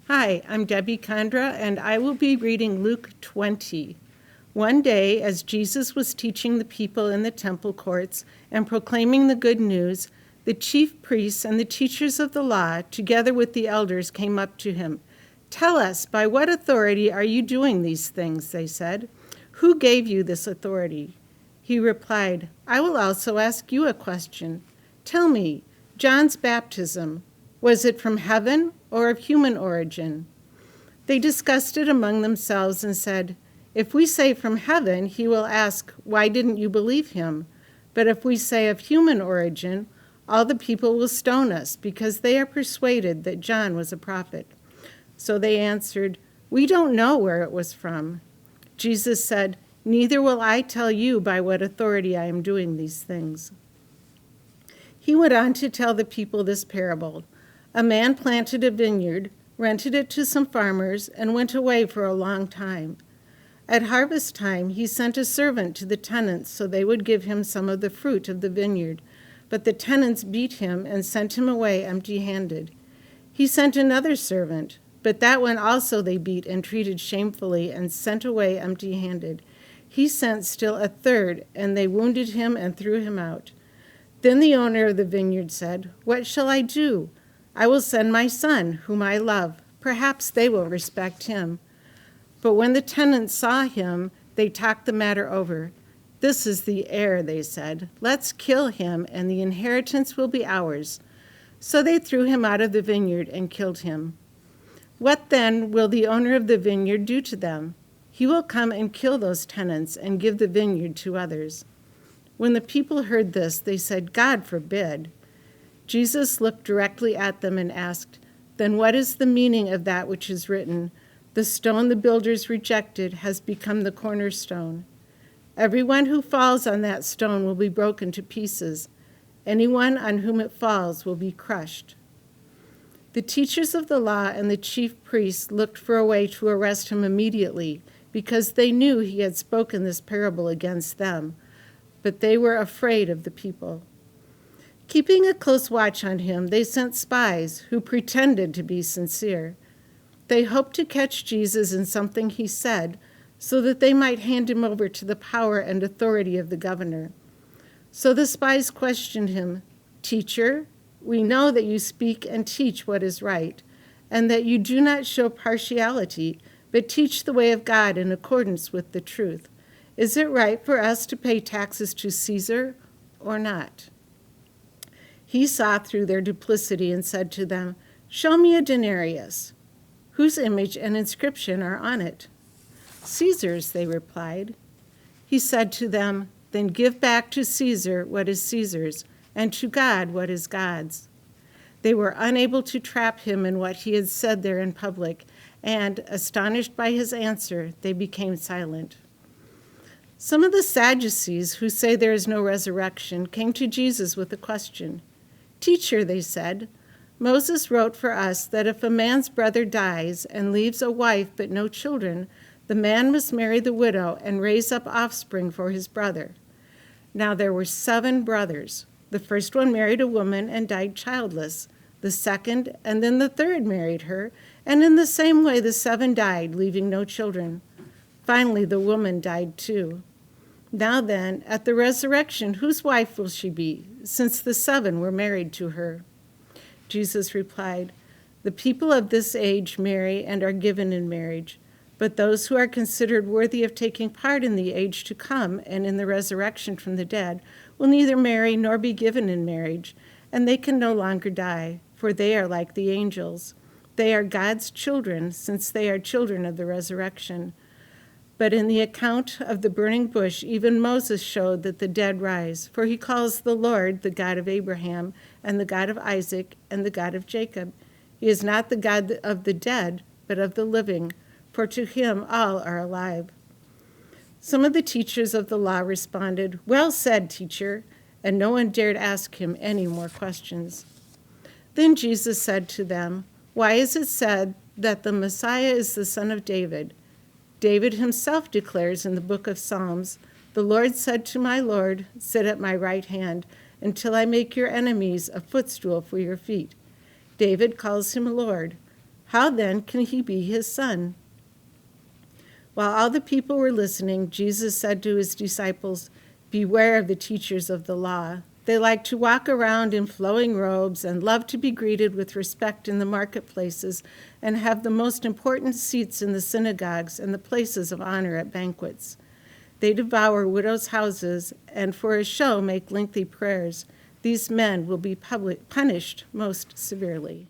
Hi, I'm Debbie Condra, and I will be reading Luke 20. One day, as Jesus was teaching the people in the temple courts and proclaiming the good news, the chief priests and the teachers of the law, together with the elders, came up to him. "Tell us, by what authority are you doing these things?" they said. "Who gave you this authority?" He replied, "I will also ask you a question. Tell me, John's baptism, was it from heaven or of human origin?" They discussed it among themselves and said, "If we say from heaven, he will ask, 'Why didn't you believe him?' But if we say of human origin, all the people will stone us because they are persuaded that John was a prophet." So they answered, "We don't know where it was from." Jesus said, "Neither will I tell you by what authority I am doing these things." He went on to tell the people this parable. A man planted a vineyard, rented it to some farmers, and went away for a long time. At harvest time, he sent a servant to the tenants so they would give him some of the fruit of the vineyard. But the tenants beat him and sent him away empty-handed. He sent another servant, but that one also they beat and treated shamefully and sent away empty-handed. He sent still a third, and they wounded him and threw him out. Then the owner of the vineyard said, "What shall I do? I will send my son, whom I love. Perhaps they will respect him." But when the tenants saw him, they talked the matter over. "This is the heir," they said. "Let's kill him, and the inheritance will be ours." So they threw him out of the vineyard and killed him. What then will the owner of the vineyard do to them? He will come and kill those tenants and give the vineyard to others. When the people heard this, they said, "God forbid." Jesus looked directly at them and asked, "Then what is the meaning of that which is written? 'The stone the builders rejected has become the cornerstone.' Everyone who falls on that stone will be broken to pieces. Anyone on whom it falls will be crushed." The teachers of the law and the chief priests looked for a way to arrest him immediately because they knew he had spoken this parable against them, but they were afraid of the people. Keeping a close watch on him, they sent spies who pretended to be sincere. They hoped to catch Jesus in something he said so that they might hand him over to the power and authority of the governor. So the spies questioned him, "Teacher, we know that you speak and teach what is right, and that you do not show partiality, but teach the way of God in accordance with the truth. Is it right for us to pay taxes to Caesar or not?" He saw through their duplicity and said to them, "Show me a denarius. Whose image and inscription are on it?" "Caesar's," they replied. He said to them, "Then give back to Caesar what is Caesar's, and to God what is God's." They were unable to trap him in what he had said there in public, and, astonished by his answer, they became silent. Some of the Sadducees, who say there is no resurrection, came to Jesus with a question. "Teacher," they said, "Moses wrote for us that if a man's brother dies and leaves a wife but no children, the man must marry the widow and raise up offspring for his brother. Now there were 7 brothers. The first one married a woman and died childless. The second and then the third married her, and in the same way the 7 died, leaving no children. Finally, the woman died too. Now then, at the resurrection, whose wife will she be, since the 7 were married to her?" Jesus replied, "The people of this age marry and are given in marriage, but those who are considered worthy of taking part in the age to come and in the resurrection from the dead will neither marry nor be given in marriage, and they can no longer die, for they are like the angels. They are God's children, since they are children of the resurrection. But in the account of the burning bush, even Moses showed that the dead rise, for he calls the Lord the God of Abraham and the God of Isaac and the God of Jacob. He is not the God of the dead, but of the living, for to him all are alive." Some of the teachers of the law responded, "Well said, teacher," and no one dared ask him any more questions. Then Jesus said to them, "Why is it said that the Messiah is the son of David? David himself declares in the book of Psalms, 'The Lord said to my Lord, sit at my right hand until I make your enemies a footstool for your feet.' David calls him Lord. How then can he be his son?" While all the people were listening, Jesus said to his disciples, "Beware of the teachers of the law. They like to walk around in flowing robes and love to be greeted with respect in the marketplaces and have the most important seats in the synagogues and the places of honor at banquets. They devour widows' houses and for a show make lengthy prayers. These men will be punished most severely."